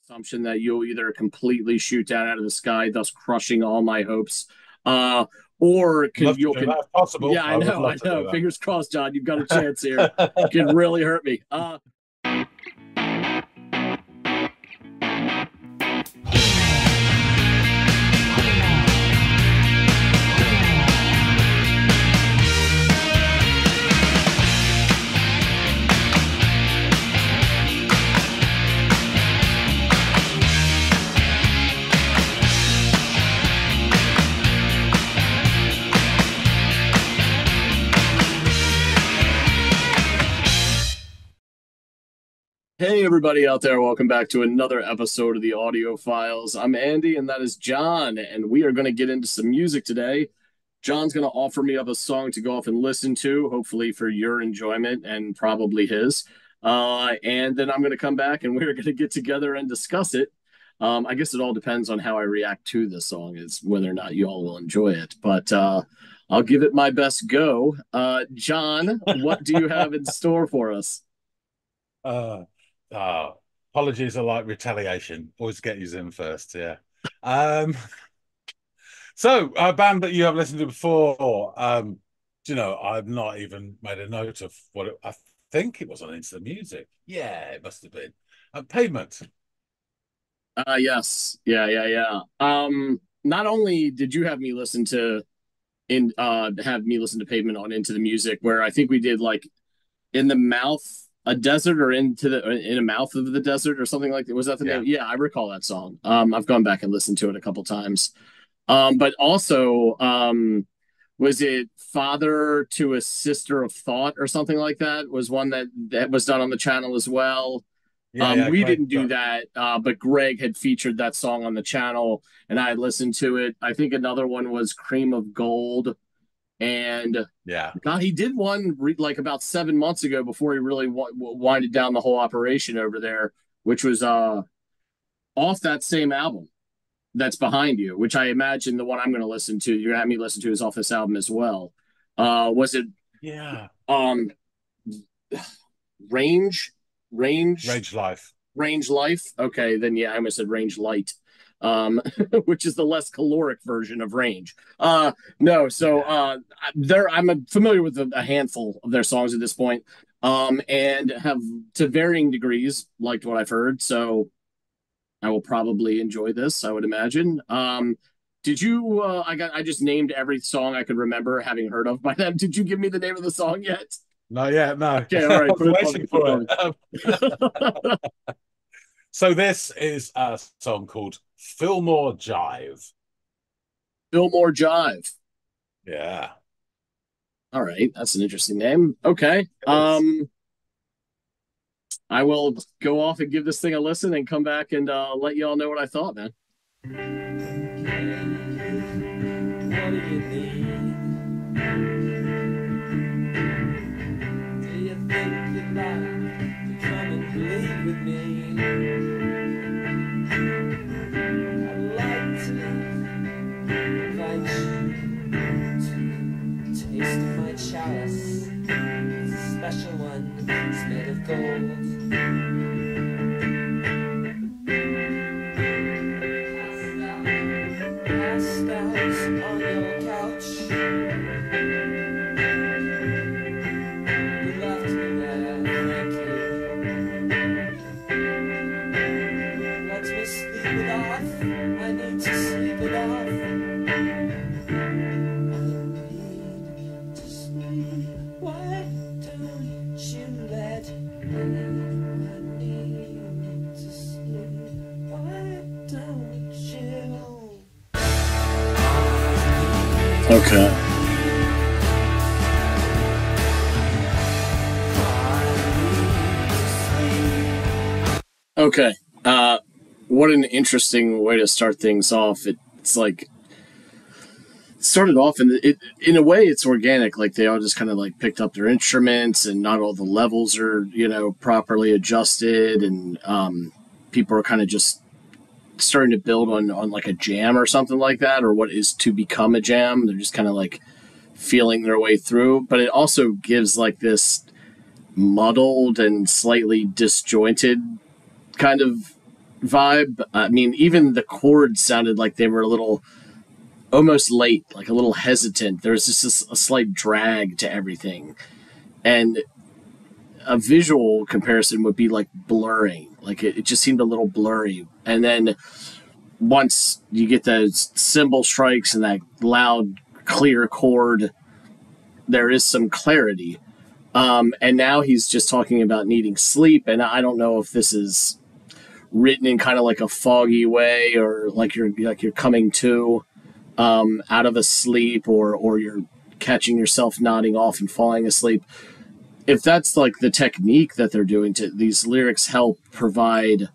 assumption that you'll either completely shoot down out of the sky, thus crushing all my hopes, uh, or Love to do that if possible. yeah, I I would know, love I to know. do Fingers crossed, John. You've got a chance here. Could that. really hurt me. Hey, everybody out there. Welcome back to another episode of the Audiophiles. I'm Andy, and that is John, and we are going to get into some music today. John's going to offer me up a song to go off and listen to, hopefully for your enjoyment and probably his. And then I'm going to come back and we're going to get together and discuss it. I guess it all depends on how I react to the song, is whether or not you all will enjoy it. But I'll give it my best go. John, what do you have in store for us? uh, Apologies are like retaliation. Always get you in first, yeah. Um, so a band that you have listened to before, I've not even made a note of I think it was on Into the Music. Yeah, it must have been. Pavement. Yes. Yeah. Not only did you have me listen to Pavement on Into the Music, where I think we did like in the mouth a desert or into the in a mouth of the desert or something like that. Was that the Yeah. name? Yeah, I recall that song. I've gone back and listened to it a couple times. But also, was it Father to a Sister of Thought or something like that? Was one that was done on the channel as well. Yeah, We great. didn't do that, but Greg had featured that song on the channel, and I had listened to it. I think another one was Cream of Gold, and Yeah. God, he did one like about 7 months ago before he really winded down the whole operation over there, which was off that same album that's behind you, which I imagine the one I'm going to listen to, you're gonna have me listen to, is off this album as well. Was it Yeah. um Range? Range? Rage Life. Range Life? Okay, then yeah, I almost said Range Light, um, which is the less caloric version of Range. No, so Yeah. I'm familiar with a handful of their songs at this point, and have to varying degrees liked what I've heard. So I will probably enjoy this, I would imagine. Did you? I just named every song I could remember having heard of by them. Did you give me the name of the song yet? No, yeah, no. Okay, all I right, was put it on me, waiting put it for on it. me. So this is a song called Fillmore Jive. Fillmore Jive. Yeah. All right, that's an interesting name. Okay. It is. I will go off and give this thing a listen and come back and let you all know what I thought, man. What do you need? Do you think you'd like to come and bleed with me? I'd like to invite you to taste of my chalice. It's a special one, it's made of gold. Passed out on your couch. You left me there, thank you. Let me sleep it off. I need to sleep it off. I need to sleep. Why don't you let me? I need to sleep. Why don't you? Okay. Okay. What an interesting way to start things off. It's like started off and it in a way it's organic. Like they all just kind of like picked up their instruments and not all the levels are properly adjusted, and people are kind of just starting to build on like a jam or something like that, or what is to become a jam. They're just kind of like feeling their way through, but it also gives like this muddled and slightly disjointed kind of vibe. I mean, even the chords sounded like they were a little almost late, like a little hesitant. There was just a slight drag to everything. And a visual comparison would be like blurring. Like it just seemed a little blurry. And then once you get those cymbal strikes and that loud, clear chord, there is some clarity. And now he's just talking about needing sleep. And I don't know if this is written in kind of like a foggy way, or like you're coming to out of a sleep, or you're catching yourself nodding off and falling asleep. If that's like the technique that they're doing, to these lyrics help provide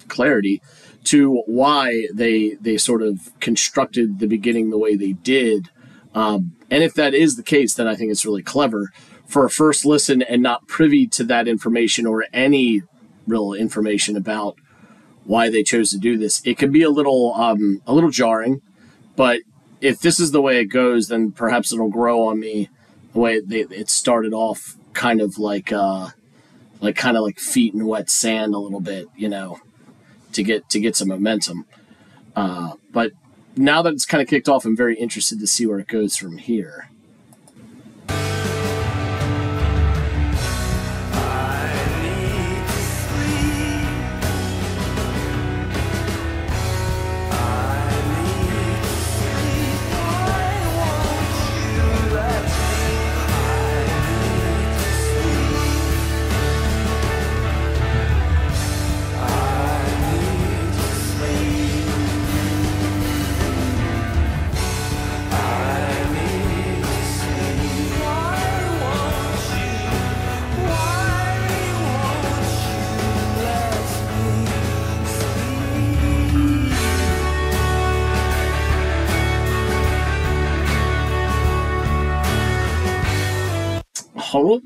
clarity to why they sort of constructed the beginning the way they did. And if that is the case, then I think it's really clever for a first listen and not privy to that information or any real information about why they chose to do this. It can be a little jarring, but if this is the way it goes, then perhaps it'll grow on me the way it started off, kind of like feet in wet sand a little bit, you know, to get some momentum. But now that it's kind of kicked off, I'm very interested to see where it goes from here.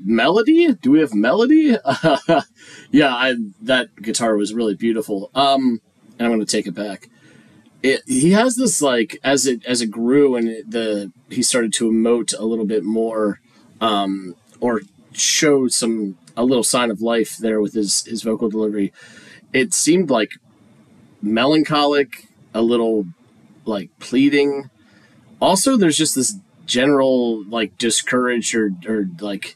Melody? Do we have melody? Yeah, that guitar was really beautiful. And I'm going to take it back. He has this, like, as it grew and he started to emote a little bit more, or show a little sign of life there with his vocal delivery. It seemed like melancholic, a little like pleading. Also, there's just this general like discouraged or like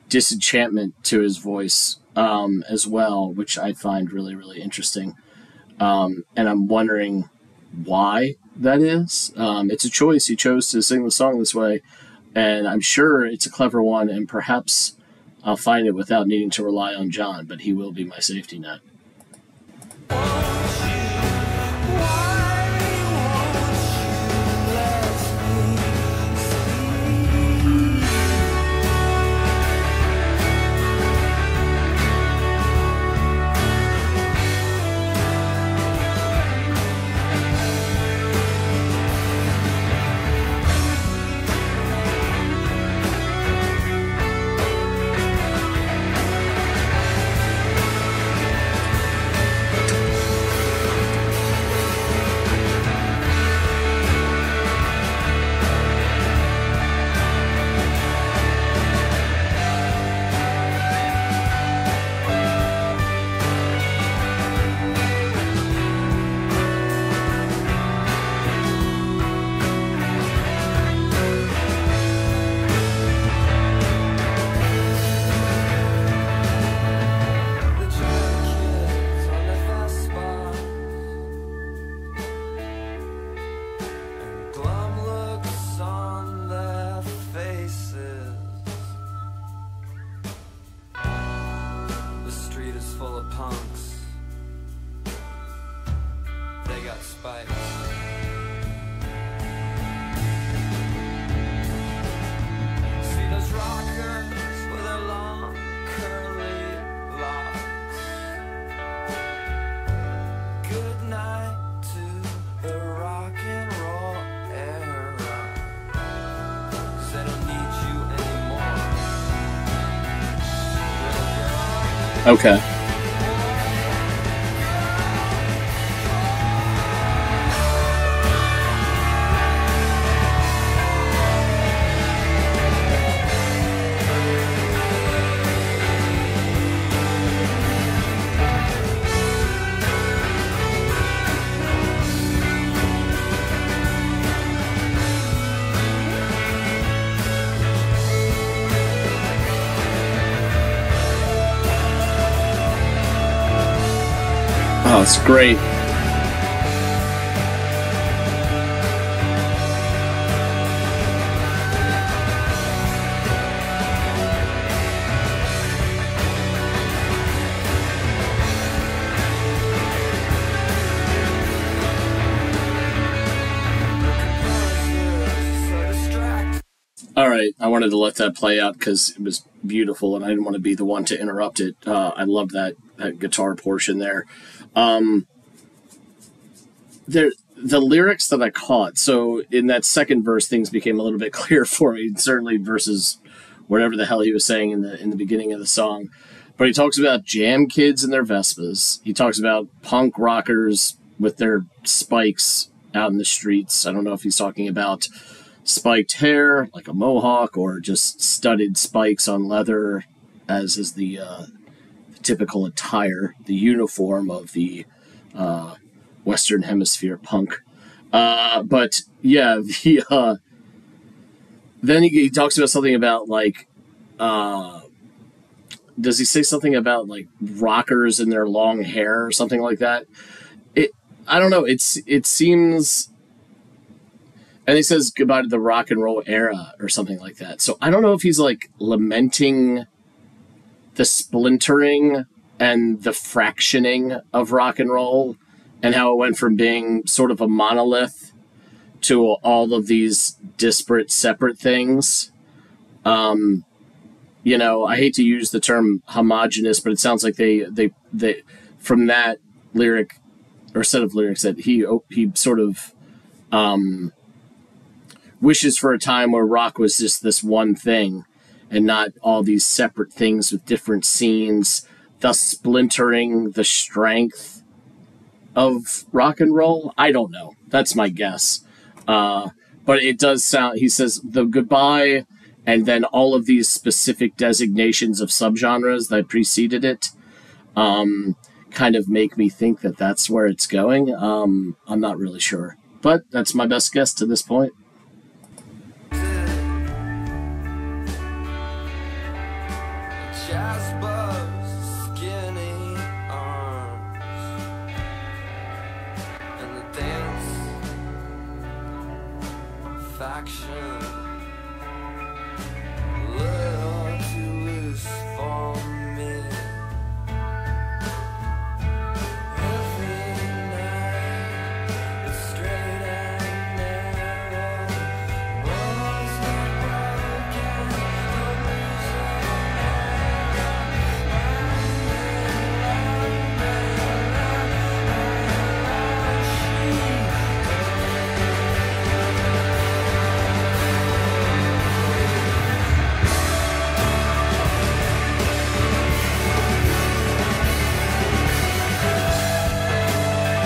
disenchantment to his voice as well, which I find really, really interesting. And I'm wondering why that is. It's a choice. He chose to sing the song this way, and I'm sure it's a clever one, and perhaps I'll find it without needing to rely on John, but he will be my safety net. Okay. Oh, it's great. All right, I wanted to let that play out because it was beautiful, and I didn't want to be the one to interrupt it. I love that guitar portion there. There, the lyrics that I caught. So in that second verse, things became a little bit clear for me. Certainly versus whatever the hell he was saying in the beginning of the song. But he talks about jam kids and their Vespas. He talks about punk rockers with their spikes out in the streets. I don't know if he's talking about spiked hair, like a mohawk, or just studded spikes on leather, as is the typical attire, the uniform of the Western Hemisphere punk. But yeah, then he talks about something about like, does he say something about like rockers and their long hair or something like that? I don't know. It seems. And he says goodbye to the rock and roll era or something like that. So I don't know if he's like lamenting the splintering and the fractioning of rock and roll and how it went from being sort of a monolith to all of these disparate, separate things. I hate to use the term homogenous, but it sounds like they from that lyric or set of lyrics that he sort of wishes for a time where rock was just this one thing and not all these separate things with different scenes, thus splintering the strength of rock and roll. I don't know. That's my guess. But it does sound, he says the goodbye and then all of these specific designations of subgenres that preceded it kind of make me think that that's where it's going. I'm not really sure, but that's my best guess to this point.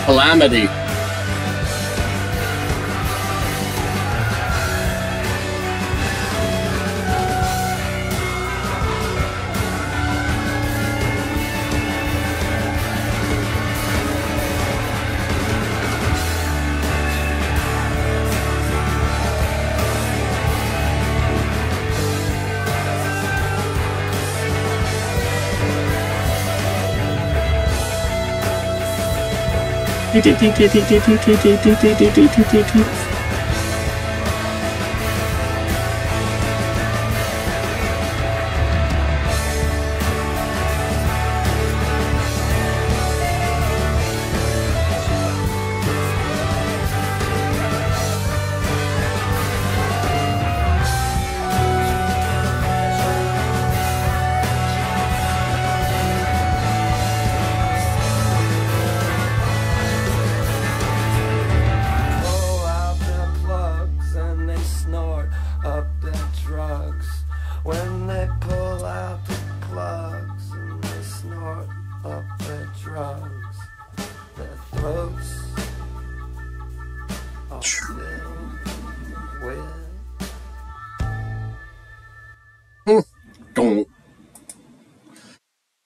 Calamity.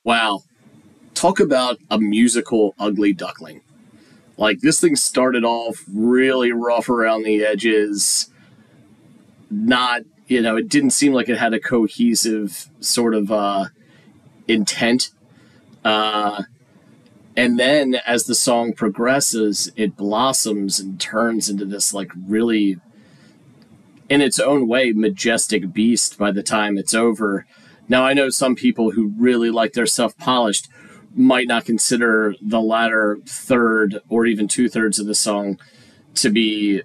Wow. Talk about a musical ugly duckling. Like, this thing started off really rough around the edges. Not, it didn't seem like it had a cohesive sort of intent. And then as the song progresses, it blossoms and turns into this like really, in its own way, majestic beast by the time it's over. Now, I know some people who really like their stuff polished might not consider the latter third or even two-thirds of the song to be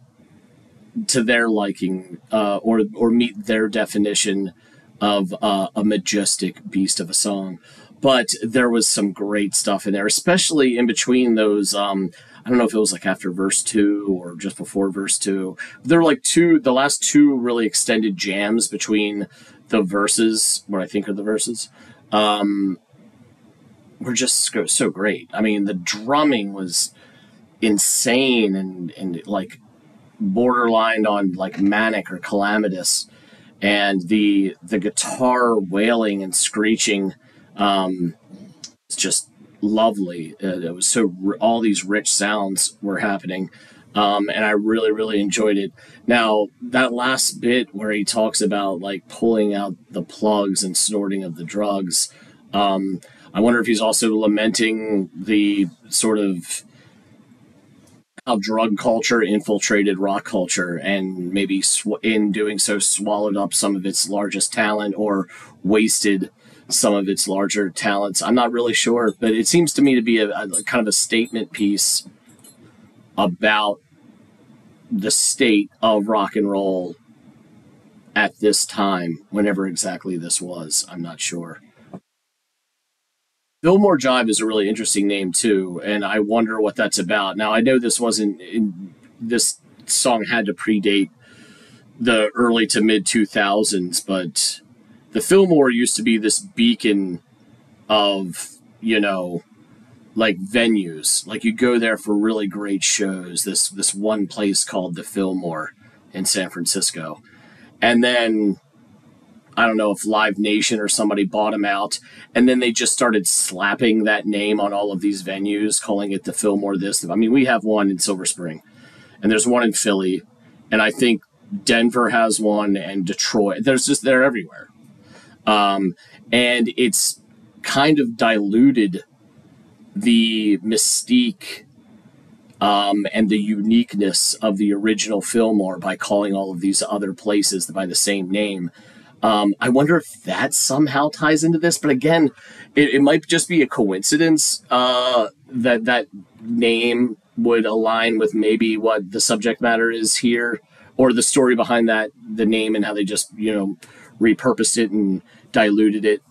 to their liking, or meet their definition of a majestic beast of a song. But there was some great stuff in there, especially in between those. I don't know if it was like after verse two or just before verse two. There were like the last two really extended jams between the verses, what I think are the verses, were just so great. I mean, the drumming was insane and like borderline on like manic or calamitous, and the guitar wailing and screeching, it's just lovely. It was so all these rich sounds were happening, and I really enjoyed it. Now that last bit where he talks about like pulling out the plugs and snorting of the drugs, I wonder if he's also lamenting the sort of how drug culture infiltrated rock culture and maybe in doing so swallowed up some of its largest talent or wasted some of its larger talents. I'm not really sure, but it seems to me to be a kind of a statement piece about the state of rock and roll at this time, whenever exactly this was. I'm not sure. Fillmore Jive is a really interesting name too, and I wonder what that's about. Now I know this song had to predate the early to mid 2000s, but the Fillmore used to be this beacon of, like venues. Like you go there for really great shows. This one place called the Fillmore in San Francisco. And then I don't know if Live Nation or somebody bought them out, and then they just started slapping that name on all of these venues, calling it the Fillmore this. I mean, we have one in Silver Spring, and there's one in Philly, and I think Denver has one, and Detroit. They're everywhere. And it's kind of diluted the mystique, and the uniqueness of the original Fillmore by calling all of these other places by the same name. I wonder if that somehow ties into this, but again, it might just be a coincidence that name would align with maybe what the subject matter is here, or the story behind the name and how they just repurposed it and diluted it.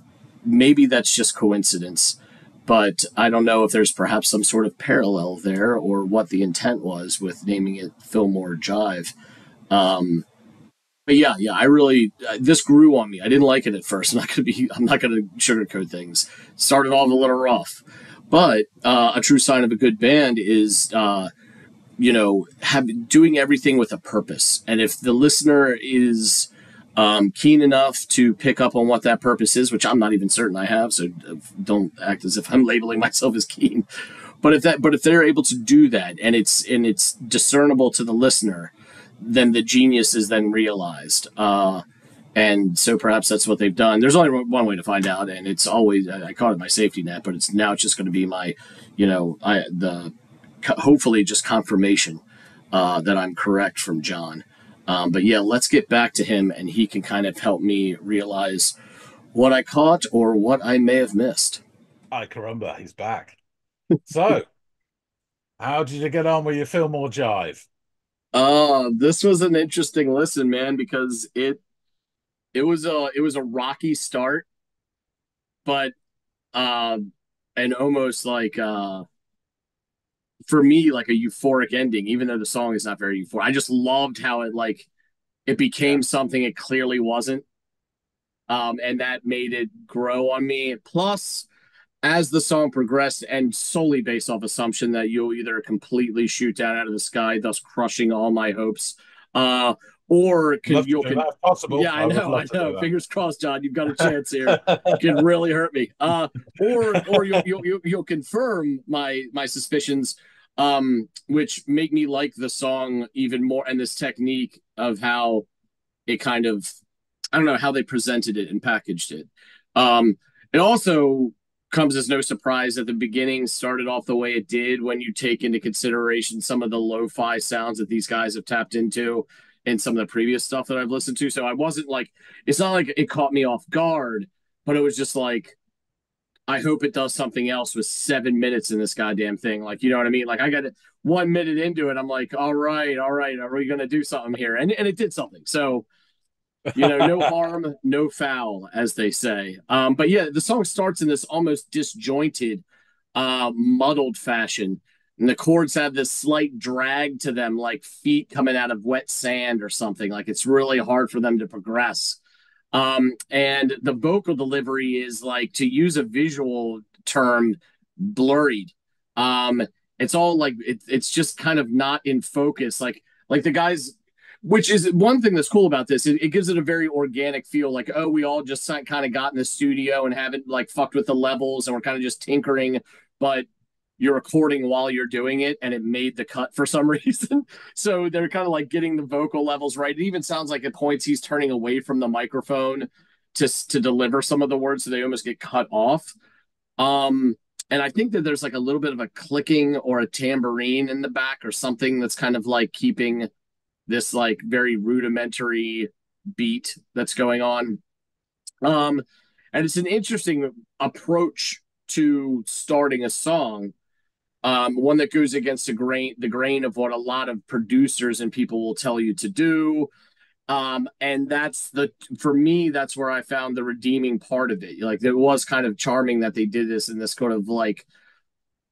Maybe that's just coincidence, but I don't know if there's perhaps some sort of parallel there or what the intent was with naming it Fillmore Jive. But yeah, I really this grew on me. I didn't like it at first. I'm not gonna sugarcoat things. Started off a little rough, but a true sign of a good band is doing everything with a purpose. And if the listener is keen enough to pick up on what that purpose is, which I'm not even certain I have, so don't act as if I'm labeling myself as keen. But if they're able to do that and it's discernible to the listener, then the genius is then realized. And so perhaps that's what they've done. There's only one way to find out, and it's always, I call it my safety net, but it's just going to be my, hopefully just confirmation that I'm correct from John. But yeah, let's get back to him, and he can kind of help me realize what I caught or what I may have missed. Ay caramba, he's back. So, how did you get on with your Fillmore Jive? This was an interesting listen, man, because it was a rocky start, but and almost like for me like a euphoric ending, even though the song is not very euphoric. I just loved how it became something it clearly wasn't. And that made it grow on me. Plus, as the song progressed, and solely based off assumption that you'll either completely shoot down out of the sky, thus crushing all my hopes, or possible. Yeah, I know. Fingers crossed, John. You've got a chance here. It can really hurt me. Or you'll confirm my suspicions, which make me like the song even more, and this technique of how it kind of, I don't know how they presented it and packaged it. It also comes as no surprise that the beginning started off the way it did when you take into consideration some of the lo-fi sounds that these guys have tapped into in some of the previous stuff that I've listened to. So I wasn't like, it's not like it caught me off guard, but it was just like, I hope it does something else with 7 minutes in this goddamn thing. Like, you know what I mean? Like, I got 1 minute into it. I'm like, all right, are we going to do something here? And it did something. So, no harm, no foul, as they say. But yeah, the song starts in this almost disjointed, muddled fashion. And the chords have this slight drag to them, like feet coming out of wet sand or something. Like it's really hard for them to progress. And the vocal delivery is, like, to use a visual term, blurred. It's all like it's just kind of not in focus. Like the guys, which is one thing that's cool about this. It gives it a very organic feel. Like, oh, we all just kind of got in the studio and haven't like fucked with the levels, and we're kind of just tinkering, but you're recording while you're doing it, and it made the cut for some reason. So they're kind of like getting the vocal levels right. It even sounds like at points he's turning away from the microphone to deliver some of the words, so they almost get cut off. And I think that there's like a little bit of a clicking or a tambourine in the back or something that's kind of like keeping this like very rudimentary beat that's going on. And it's an interesting approach to starting a song, one that goes against the grain of what a lot of producers and people will tell you to do. And for me, that's where I found the redeeming part of it. Like, it was kind of charming that they did this in this kind of like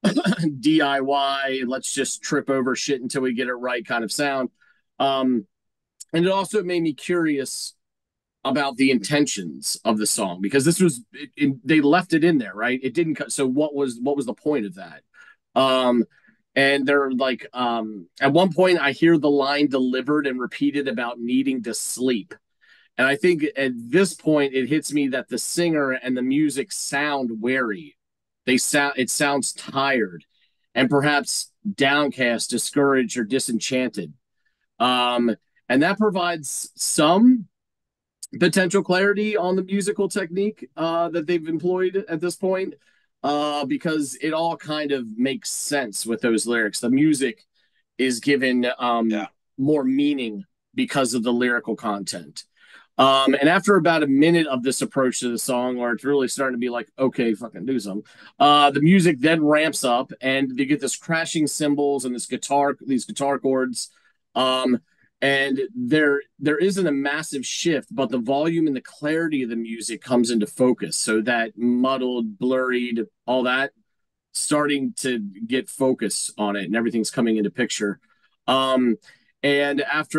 DIY, let's just trip over shit until we get it right kind of sound. And it also made me curious about the intentions of the song, because they left it in there, right? It didn't cut. So what was the point of that? And they're like, at one point I hear the line delivered and repeated about needing to sleep. And I think at this point it hits me that the singer and the music sound weary. It sounds tired and perhaps downcast, discouraged, or disenchanted. And that provides some potential clarity on the musical technique that they've employed at this point, because it all kind of makes sense with those lyrics. The music is given more meaning because of the lyrical content. And after about a minute of this approach to the song, where it's really starting to be like, okay, fucking do something, the music then ramps up, and they get this crashing cymbals and these guitar chords. And there isn't a massive shift, but the volume and the clarity of the music comes into focus. So that muddled, blurred, all that starting to get focus on it, and everything's coming into picture. And at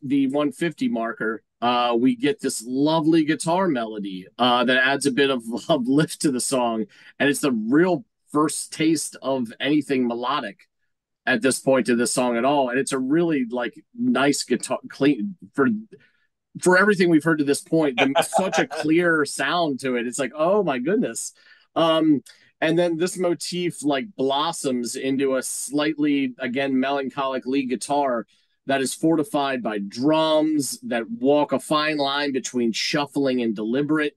the 150 marker, we get this lovely guitar melody that adds a bit of lift to the song, and it's the real first taste of anything melodic at this point in this song at all. And it's a really like nice guitar, clean for everything we've heard to this point. Such a clear sound to it. It's like, oh my goodness. And then this motif like blossoms into a slightly, again, melancholic lead guitar that is fortified by drums that walk a fine line between shuffling and deliberate.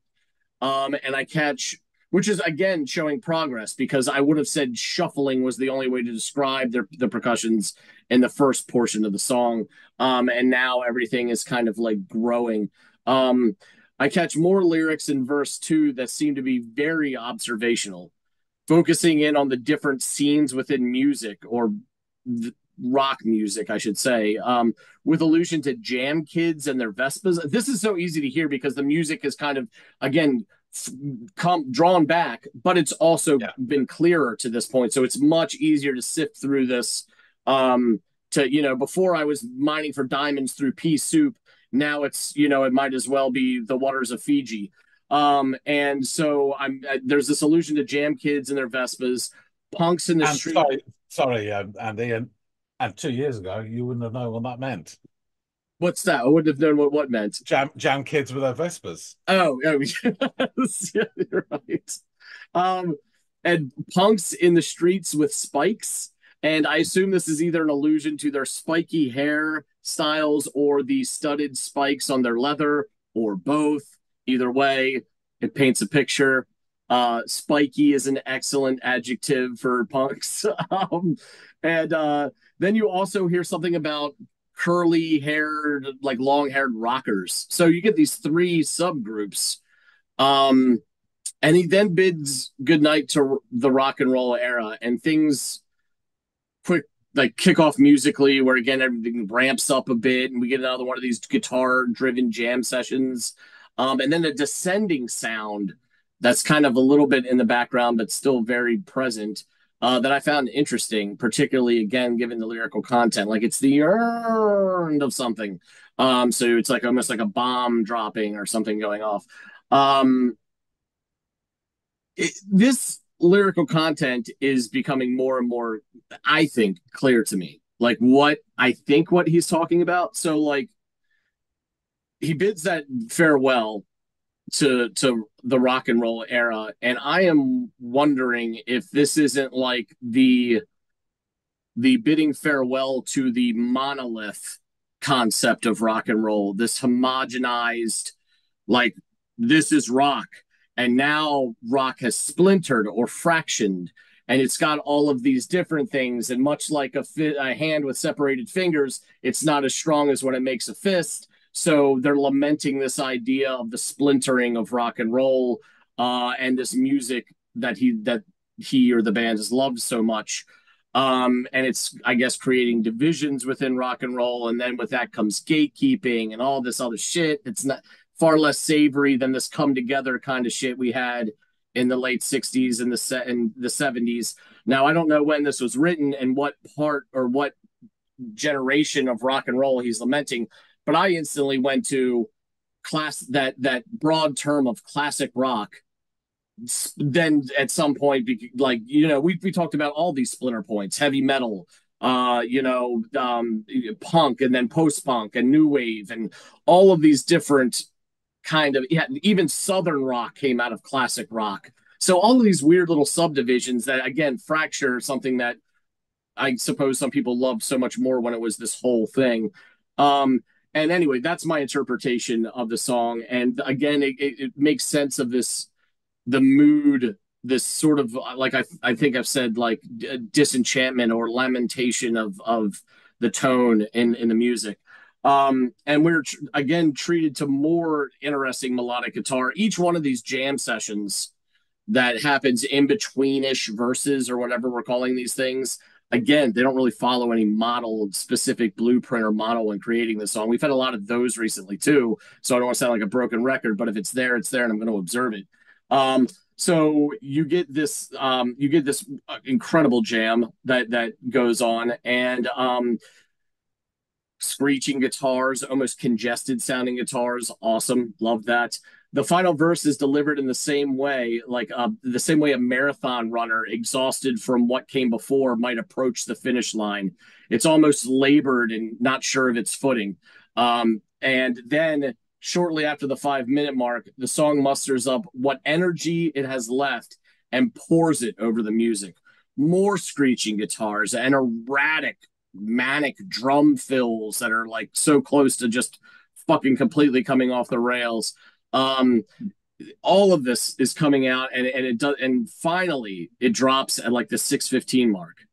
And I catch, which is again showing progress, because I would have said shuffling was the only way to describe the percussions in the first portion of the song. And now everything is kind of like growing. I catch more lyrics in verse 2 that seem to be very observational, focusing in on the different scenes within music, or rock music, I should say, with allusion to jam kids and their Vespas. This is so easy to hear because the music is kind of, again, drawn back, but it's also been clearer to this point. So it's much easier to sift through this. Before I was mining for diamonds through pea soup. Now it's, it might as well be the waters of Fiji. And so there's this allusion to jam kids and their Vespas, punks in the street. Sorry, Andy, and 2 years ago, you wouldn't have known what that meant. What's that? I wouldn't have known what meant. Jam kids with their Vespas. Oh, yes, yeah, you're right. And punks in the streets with spikes. And I assume this is either an allusion to their spiky hair styles or the studded spikes on their leather, or both. Either way, it paints a picture. Spiky is an excellent adjective for punks. And then you also hear something about curly haired, like long haired rockers. So you get these three subgroups. Um, and he then bids goodnight to the rock and roll era, and things quick like kick off musically, where again everything ramps up a bit, and we get another one of these guitar driven jam sessions. And then a descending sound that's kind of a little bit in the background, but still very present. That I found interesting, particularly again given the lyrical content. Like it's the earned of something. So it's like almost like a bomb dropping or something going off. Um, this lyrical content is becoming more and more, I think, clear to me. Like what I think what he's talking about. So like he bids that farewell to the rock and roll era, and I am wondering if this isn't like the bidding farewell to the monolith concept of rock and roll, this homogenized, like this is rock, and now rock has splintered or fractioned, and it's got all of these different things, and much like a hand with separated fingers, it's not as strong as when it makes a fist. So they're lamenting this idea of the splintering of rock and roll, and this music that he or the band has loved so much. And it's, I guess, creating divisions within rock and roll, and then with that comes gatekeeping and all this other shit. It's not far less savory than this come together kind of shit we had in the late 60s and the 70s. Now I don't know when this was written and what part or what generation of rock and roll he's lamenting, but I instantly went to that broad term of classic rock. Then at some point, like we talked about all these splinter points: heavy metal, punk, and then post punk and new wave, and all of these different kind of, yeah, even southern rock came out of classic rock. So all of these weird little subdivisions that again fracture something that I suppose some people loved so much more when it was this whole thing. And anyway, that's my interpretation of the song. And again, it makes sense of the mood, this sort of like I think I've said, like disenchantment or lamentation of the tone in the music. And we're again treated to more interesting melodic guitar. Each one of these jam sessions that happens in between-ish verses or whatever we're calling these things, again, they don't really follow any model, specific blueprint or model when creating the song. We've had a lot of those recently too, so I don't want to sound like a broken record, but if it's there, it's there, and I'm going to observe it. So you get this incredible jam that goes on, and screeching guitars, almost congested sounding guitars. Awesome. Love that. The final verse is delivered in the same way, like the same way a marathon runner exhausted from what came before might approach the finish line. It's almost labored and not sure of its footing. And then shortly after the 5 minute mark, the song musters up what energy it has left and pours it over the music. More screeching guitars and erratic, manic drum fills that are like so close to just fucking completely coming off the rails. All of this is coming out, and it does, and finally it drops at like the 6:15 mark.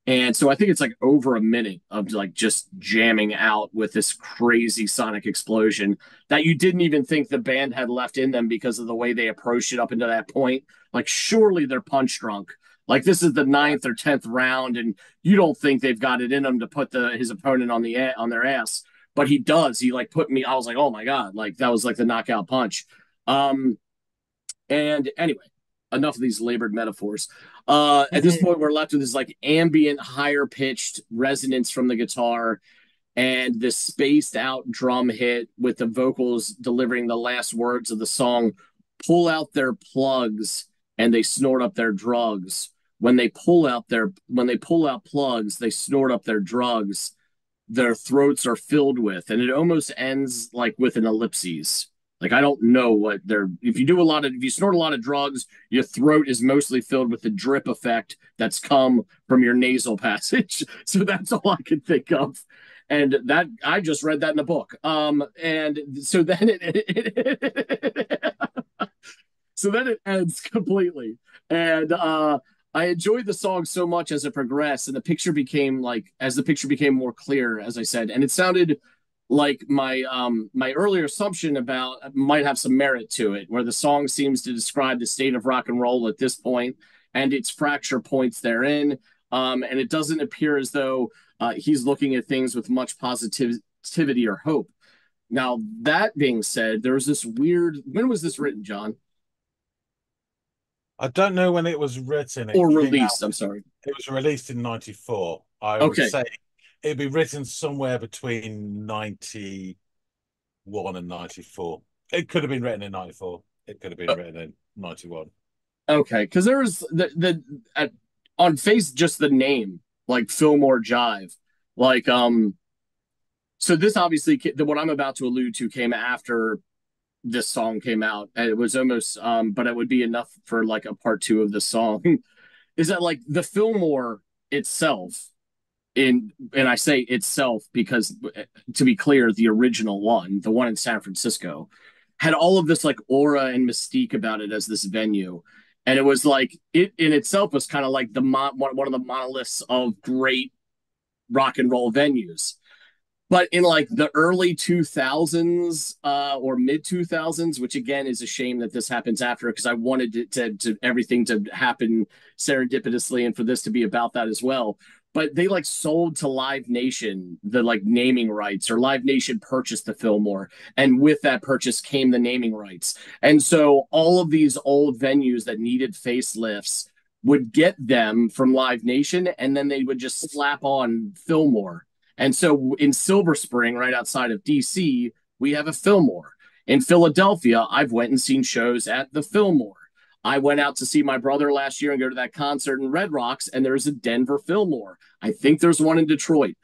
And so I think it's like over a minute of like just jamming out with this crazy sonic explosion that you didn't even think the band had left in them because of the way they approached it up until that point. Like surely they're punch drunk. Like this is the 9th or 10th round, and you don't think they've got it in them to put his opponent on their ass, but he does. He like put me. I was like, oh my god, like that was like the knockout punch. And anyway, enough of these labored metaphors. At this point, we're left with this like ambient, higher pitched resonance from the guitar, and this spaced out drum hit with the vocals delivering the last words of the song. Pull out their plugs and they snort up their drugs. When they pull out plugs, they snort up their drugs. Their throats are filled with, and it almost ends like with an ellipses. Like I don't know what they're. If you snort a lot of drugs, your throat is mostly filled with the drip effect that's come from your nasal passage. So that's all I can think of, and that I just read that in a book. And so then So then it ends completely. And I enjoyed the song so much as it progressed, and the picture became like as the picture became more clear, as I said, and it sounded like my earlier assumption about might have some merit to it, where the song seems to describe the state of rock and roll at this point and its fracture points therein. And it doesn't appear as though he's looking at things with much positivity or hope. Now, that being said, there was this weird. When was this written, John? I don't know when it was written. It Or came out. released? I'm sorry. It was released in '94. I would Okay. say it'd be written somewhere between '91 and '94. It could have been written in '94. It could have been written in '91. Okay. Because there was on face just the name like Fillmore Jive, like So this obviously what I'm about to allude to came after this song came out, and it was almost but it would be enough for like a part two of the song. Is that like the Fillmore itself? And I say itself because to be clear, the original one, the one in San Francisco, had all of this like aura and mystique about it as this venue. And it was like it in itself was kind of like one of the monoliths of great rock and roll venues. But in like the early 2000s or mid 2000s, which again is a shame that this happens after because I wanted to everything to happen serendipitously and for this to be about that as well. But they like sold to Live Nation the like naming rights, or Live Nation purchased the Fillmore, and with that purchase came the naming rights. And so all of these old venues that needed facelifts would get them from Live Nation, and then they would just slap on Fillmore. And so in Silver Spring, right outside of DC, we have a Fillmore. In Philadelphia, I've went and seen shows at the Fillmore. I went out to see my brother last year and go to that concert in Red Rocks, and there's a Denver Fillmore. I think there's one in Detroit.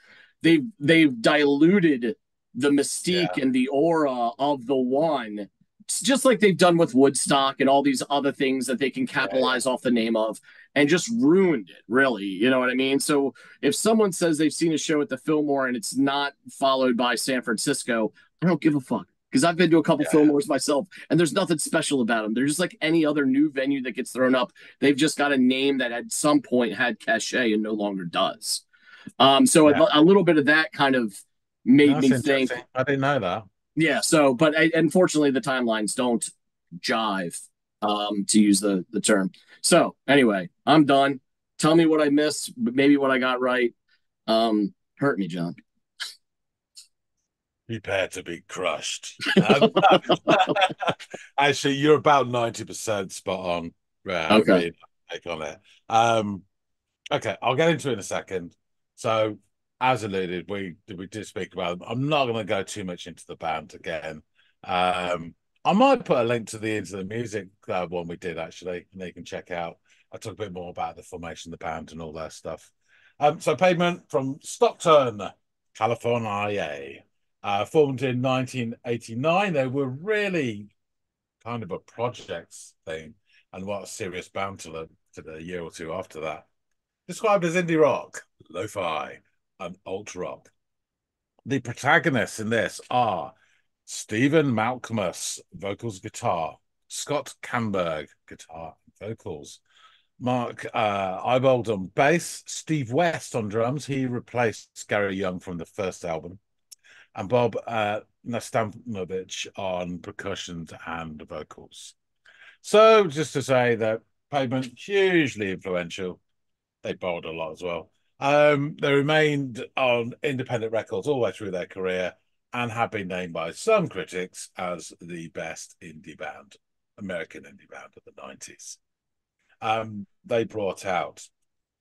They've diluted the mystique Yeah, and the aura of the one, just like they've done with Woodstock and all these other things that they can yeah. capitalize off the name of, and just ruined it, really. You know what I mean? So if someone says they've seen a show at the Fillmore and it's not followed by San Francisco, I don't give a fuck. Because I've been to a couple Yeah, Fillmores myself, and there's nothing special about them. They're just like any other new venue that gets thrown up. They've just got a name that at some point had cachet and no longer does. So yeah. a little bit of that kind of made That's me think, interesting. I didn't know that. yeah. So, but unfortunately, the timelines don't jive, to use the term. So, anyway, I'm done. Tell me what I missed, maybe what I got right. Hurt me, John. Prepare to be crushed. Actually, you're about 90% spot on. Okay. Really take on it. Um, okay, I'll get into it in a second. So, as alluded, we did speak about them. I'm not going to go too much into the band again. I might put a link to the Into the Music one we did actually, and you can check out. I talk a bit more about the formation of the band and all that stuff. So Pavement from Stockton, California, formed in 1989. They were really kind of a projects thing, and what a serious band to the year or two after that. Described as indie rock, lo-fi, and alt rock. The protagonists in this are Stephen Malcolmus, vocals, guitar, Scott Camberg, guitar and vocals, Mark Ibold on bass, Steve West on drums. He replaced Gary Young from the first album, and Bob Nastanovich on percussion and vocals. So just to say that Pavement, hugely influential. They borrowed a lot as well. They remained on independent records all the way through their career and have been named by some critics as the best indie band, American indie band of the 90s. They brought out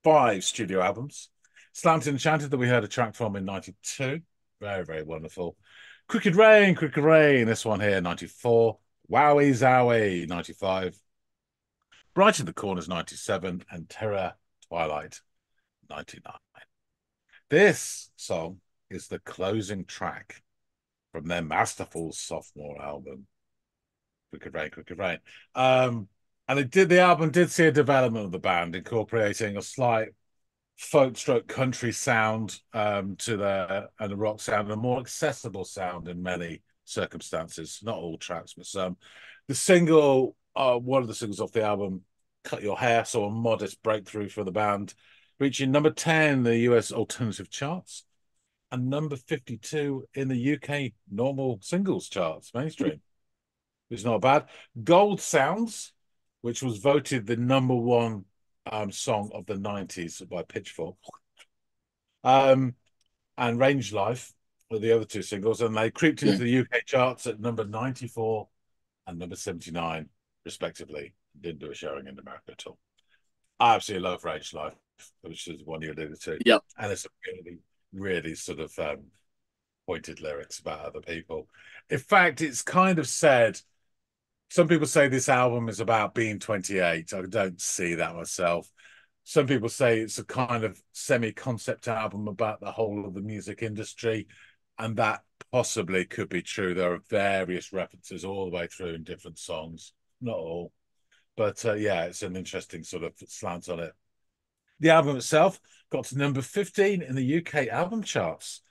5 studio albums. Slanted Enchanted, that we heard a track from in 92. Very, very wonderful. Crooked Rain, this one here, 94. Wowie Zowie, 95. Bright in the Corners, 97. And Terror Twilight, 99. This song is the closing track from their masterful sophomore album, Crooked Rain. And the album did see a development of the band, incorporating a slight folk stroke country sound to and a rock sound, and a more accessible sound in many circumstances, not all tracks, but some. The single one of the singles off the album, Cut Your Hair, saw a modest breakthrough for the band, reaching number 10 in the US alternative charts and number 52 in the UK normal singles charts, mainstream. It's not bad. Gold Sounds, which was voted the number one song of the 90s by Pitchfork, and Range Life were the other two singles, and they creeped into the UK charts at number 94 and number 79, respectively. Didn't do a showing in America at all. I absolutely love Range Life, which is one you alluded to. Yep. And it's really, really sort of pointed lyrics about other people. In fact, it's kind of said, some people say this album is about being 28. I don't see that myself. Some people say it's a kind of semi-concept album about the whole of the music industry, and that possibly could be true. There are various references all the way through in different songs, not all. But yeah, it's an interesting sort of slant on it. The album itself got to number 15 in the UK album charts,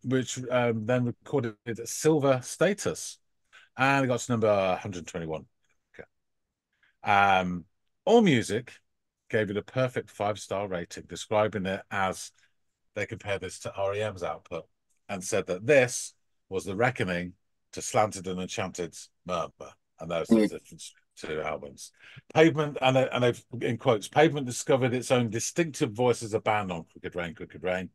which then recorded a silver status. And it got to number 121. Okay. AllMusic gave it a perfect 5-star rating, describing it as, they compared this to REM's output and said that this was the reckoning to Slanted and Enchanted's Murmur. And those are the different two albums. Pavement, and they've, in quotes, Pavement discovered its own distinctive voice as a band on Crooked Rain,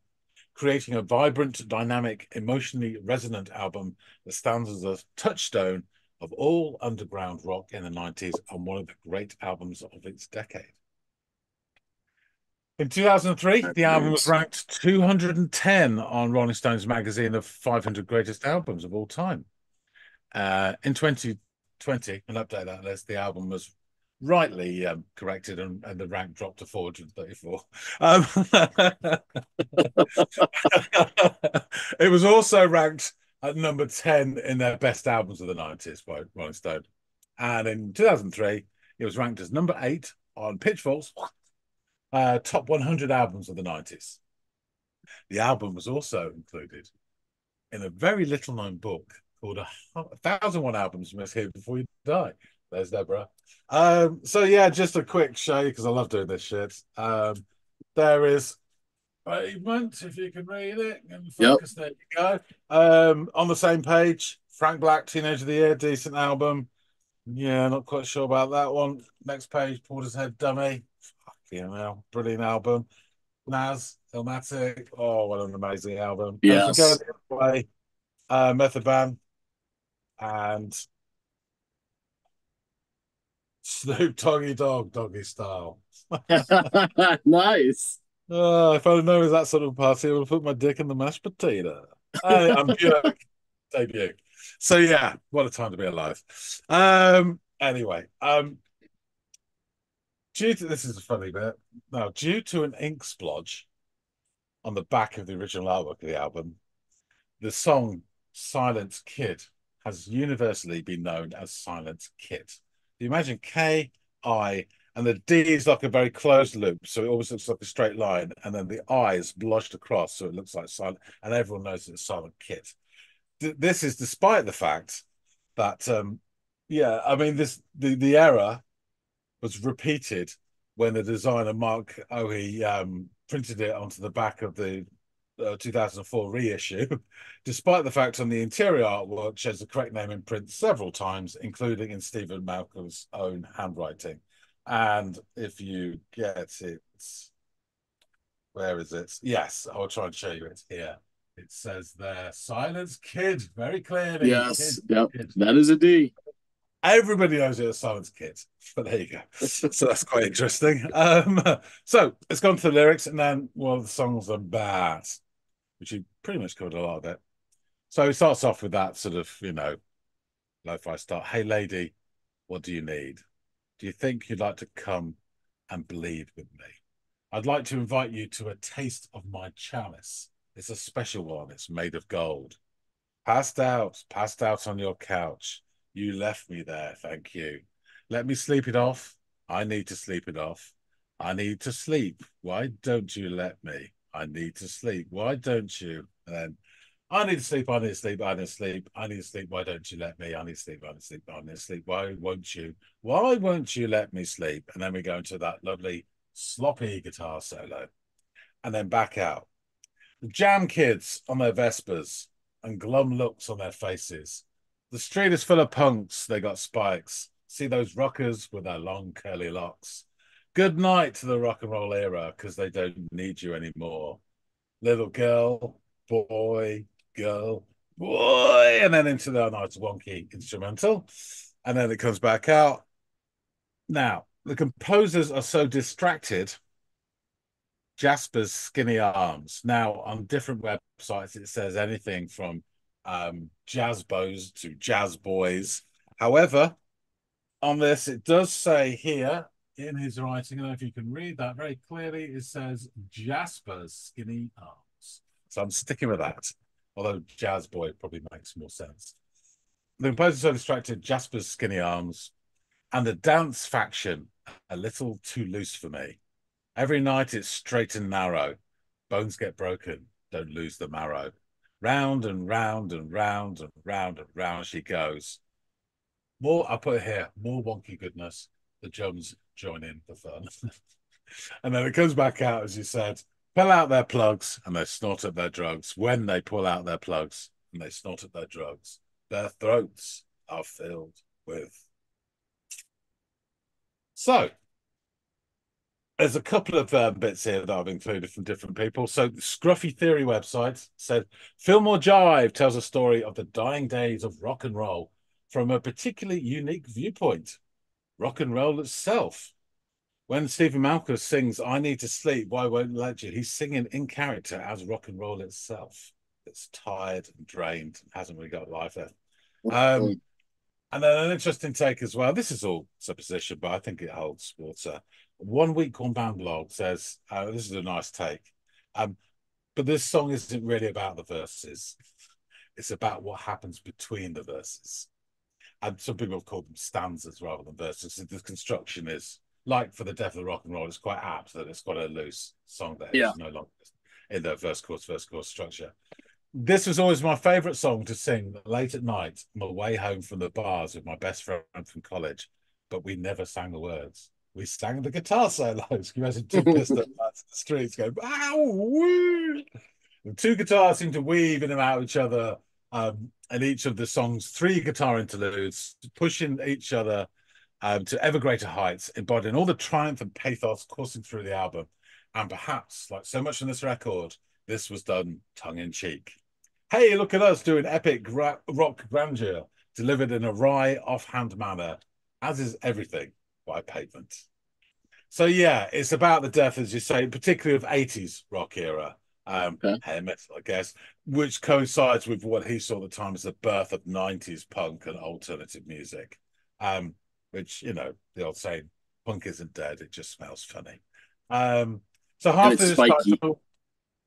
creating a vibrant, dynamic, emotionally resonant album that stands as a touchstone of all underground rock in the 90s and one of the great albums of its decade. In 2003, the album was ranked 210 on Rolling Stone's magazine of 500 greatest albums of all time. In 2020, an update that list, the album was rightly corrected and the rank dropped to 434. It was also ranked at number 10 in their best albums of the 90s by Rolling Stone. And in 2003, it was ranked as number 8 on Pitchfork's top 100 albums of the 90s. The album was also included in a very little known book called 1001 Albums You Must Hear Before You Die. There's Deborah. So yeah, just a quick show because I love doing this shit. There is Pavement, if you can read it and focus. There you go. On the same page, Frank Black, Teenage of the Year, decent album. Yeah, not quite sure about that one. Next page, Portishead Dummy. Fucking hell, brilliant album. Nas, Illmatic. Oh, what an amazing album. Yes. Go the other way. Method Man and Snoop Doggy Dogg, Doggy Style. Nice. If I'd known it was that sort of party, I would have put my dick in the mashed potato. I'm Buick debut. So yeah, what a time to be alive. Anyway, this is a funny bit. Now, due to an ink splodge on the back of the original artwork of the album, the song Silent Kid has universally been known as Silent Kit. You imagine K-I, and the D is like a very closed loop, so it always looks like a straight line, and then the I is blotched across, so it looks like silent, and everyone knows it's Silent Kit. This is despite the fact that, yeah, I mean, the error was repeated when the designer Mark Ohe printed it onto the back of the 2004 reissue, despite the fact on the interior artwork shows the correct name in print several times, including in Stephen Malcolm's own handwriting. And if you get it, where is it? Yes, I'll try and show you it here. It says there, Silence Kid, very clearly. Yes, Kid, yep, Kid. that is a D. Everybody knows it as Silence Kid, but there you go. So that's quite interesting. So it's gone to the lyrics, and then, well, the songs are bad, which you pretty much covered a lot of it. So it starts off with that sort of, lo-fi start. Hey, lady, what do you need? Do you think you'd like to come and bleed with me? I'd like to invite you to a taste of my chalice. It's a special one. It's made of gold. Passed out on your couch. You left me there, thank you. Let me sleep it off. I need to sleep it off. I need to sleep. Why don't you let me? I need to sleep. Why don't you? And then I need to sleep, I need to sleep, I need to sleep, I need to sleep. Why don't you let me? I need to sleep, I need to sleep, I need to sleep. Why won't you? Why won't you let me sleep? And then we go into that lovely sloppy guitar solo and then back out. The jam kids on their Vespers and glum looks on their faces. The street is full of punks, they got spikes. See those rockers with their long curly locks. Good night to the rock and roll era, because they don't need you anymore. Little girl, boy, girl, boy, and then into the nice wonky instrumental. And then it comes back out. Now, the composers are so distracted. Jasper's skinny arms. Now, on different websites, it says anything from jazz bows to jazz boys. However, on this, it does say here in his writing, I don't know if you can read that very clearly, it says Jasper's skinny arms. So I'm sticking with that, although jazz boy probably makes more sense. The composer so distracted, Jasper's skinny arms, and the dance faction a little too loose for me. Every night it's straight and narrow. Bones get broken, don't lose the marrow. Round and round and round and round and round she goes. More, I put it here, more wonky goodness. The drums join in the fun. And then it comes back out, as you said, pull out their plugs and they snort at their drugs. When they pull out their plugs and they snort at their drugs, their throats are filled with. So, there's a couple of bits here that I've included from different people. So the Scruffy Theory website said, Fillmore Jive tells a story of the dying days of rock and roll from a particularly unique viewpoint. Rock and roll itself. When Stephen Malcolm sings, I need to sleep, why won't let you? He's singing in character as rock and roll itself. It's tired and drained and hasn't really got life left. And then an interesting take as well. This is all supposition, but I think it holds water. 1 Week One Band blog says, this is a nice take. But this song isn't really about the verses. It's about what happens between the verses. And some people have called them stanzas rather than verses. The construction is, like for the Death of the Rock and Roll, it's quite apt that it's got a loose song that is no longer in the verse chorus structure. This was always my favourite song to sing late at night on my way home from the bars with my best friend from college, but we never sang the words. We sang the guitar solos. You imagine two pistol lads in the streets going, ow, woo! The two guitars seem to weave in and out of each other, and each of the songs, 3 guitar interludes, pushing each other to ever greater heights, embodying all the triumph and pathos coursing through the album. And perhaps, like so much on this record, this was done tongue-in-cheek. Hey, look at us doing epic rock grandeur, delivered in a wry, offhand manner, as is everything by Pavement. So yeah, it's about the death, as you say, particularly of 80s rock era, hair metal, I guess, which coincides with what he saw at the time as the birth of 90s punk and alternative music. Which, you know, the old saying, punk isn't dead, it just smells funny. So half of this title,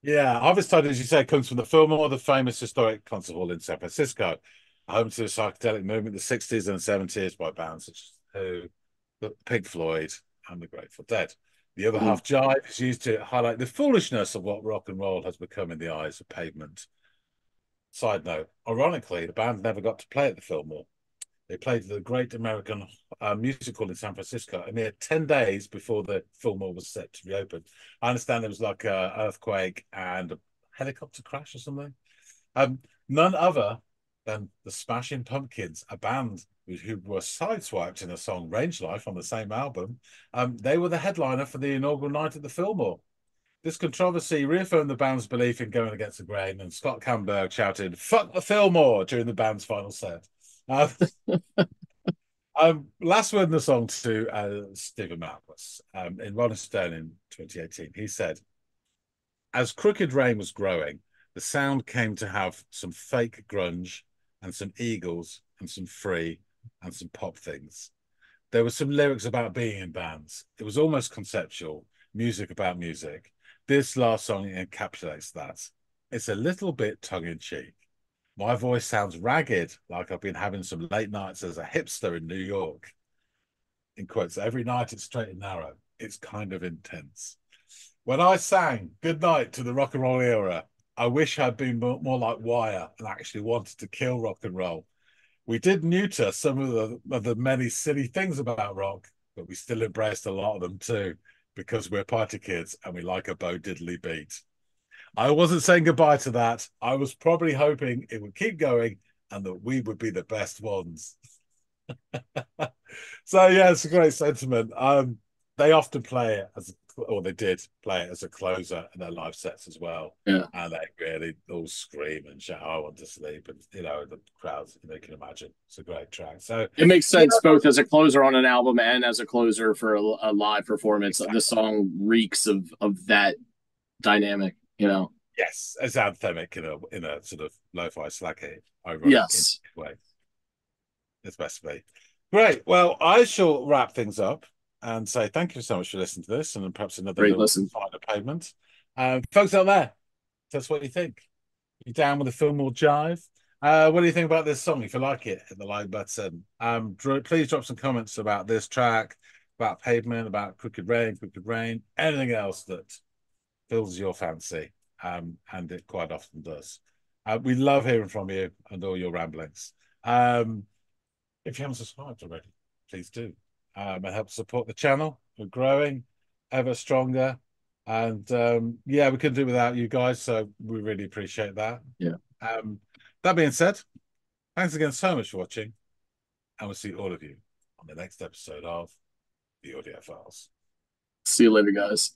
half this title, as you say, comes from the Fillmore, the famous historic concert hall in San Francisco, home to the psychedelic movement, the 60s and 70s by bands such as Who, Pink Floyd, and the Grateful Dead. The other half, Jive, is used to highlight the foolishness of what rock and roll has become in the eyes of Pavement. Side note, ironically, the band never got to play at the Fillmore. They played the Great American Music Hall in San Francisco a mere 10 days before the Fillmore was set to reopen. I understand there was like an earthquake and a helicopter crash or something. None other than the Smashing Pumpkins, a band who were sideswiped in a song Range Life on the same album. They were the headliner for the inaugural night at the Fillmore. This controversy reaffirmed the band's belief in going against the grain, and Scott Camberg shouted, "Fuck the Fillmore," during the band's final set. Last word in the song to Stephen Malcolm in Rolling Stone in 2018. He said, as Crooked Rain was growing, the sound came to have some fake grunge and some Eagles and some free and some pop things. There were some lyrics about being in bands. It was almost conceptual, music about music. This last song encapsulates that. It's a little bit tongue-in-cheek. My voice sounds ragged, like I've been having some late nights as a hipster in New York. In quotes, every night it's straight and narrow. It's kind of intense. When I sang Good Night to the Rock and Roll Era, I wish I'd been more like Wire and actually wanted to kill rock and roll. We did neuter some of the many silly things about rock, but we still embraced a lot of them too, because we're party kids and we like a Bo Diddley beat. I wasn't saying goodbye to that. I was probably hoping it would keep going and that we would be the best ones. So yeah, it's a great sentiment. They often play it as, or they did play it as a closer in their live sets as well. Yeah. And they really all scream and shout, "I want to sleep," and the crowds, you can imagine. It's a great track. So it makes sense both as a closer on an album and as a closer for a live performance. Exactly. This song reeks of that dynamic, Yes, it's anthemic in a sort of lo-fi slacky yes way. It's best to be. Great. Well, I shall wrap things up and say thank you so much for listening to this, and then perhaps another great little listen. final pavement. Folks out there, tell us what you think. You down with the Fillmore Jive? What do you think about this song? If you like it, hit the like button. Please drop some comments about this track, about Pavement, about Crooked Rain, anything else that fills your fancy. And it quite often does. We love hearing from you and all your ramblings. If you haven't subscribed already, please do. It helps support the channel. We're growing ever stronger. And yeah, we couldn't do without you guys. So we really appreciate that. Yeah. That being said, thanks again so much for watching. And we'll see all of you on the next episode of the Audiophiles. See you later, guys.